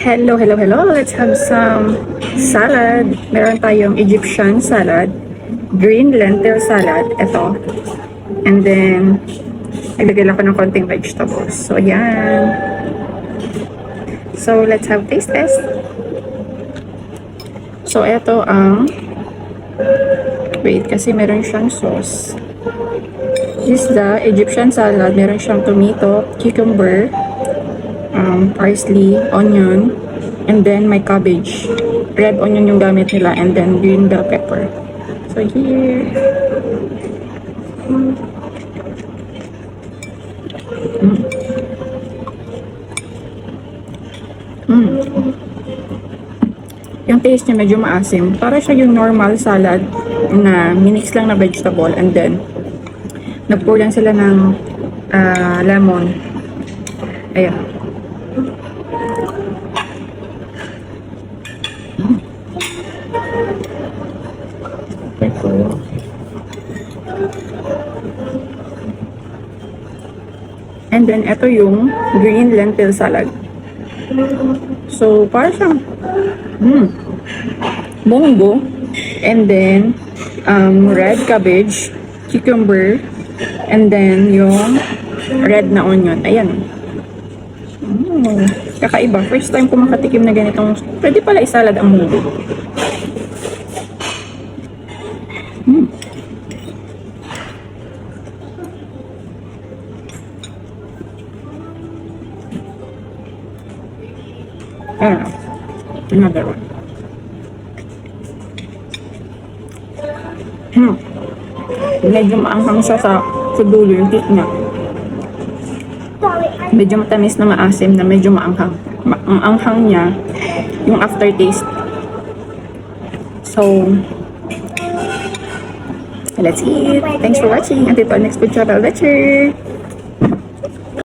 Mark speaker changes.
Speaker 1: Hello, hello, hello. Let's have some salad. Meron tayong Egyptian salad, green lentil salad, ito. And then, naglagay lang ako ng konting vegetables. So, yan. So, let's have taste test. So, ito ang, wait, kasi meron siyang sauce. This is the Egyptian salad. Meron siyang tomato, cucumber, parsley, onion, and then my cabbage. Red onion yung gamit nila, and then green bell pepper. So here. Yung taste niya medyo maasim. Para siya yung normal salad na minix lang na vegetable, and then nagpo lang sila ng lemon. Ayan. And then, ito yung green lentil salad. So, para siyang munggo. And then, red cabbage, cucumber, and then yung red na onion. Ayan. Kakaiba. First time ko makatikim na ganitong, pwede pala isalad ang munggo. Another one. Medyo maanghang siya sa dulo yung tip niya. Medyo matamis na maasim na medyo maanghang. Ang anghang niya, yung aftertaste. So, let's eat. Thanks for watching. Until our next food travel lecture.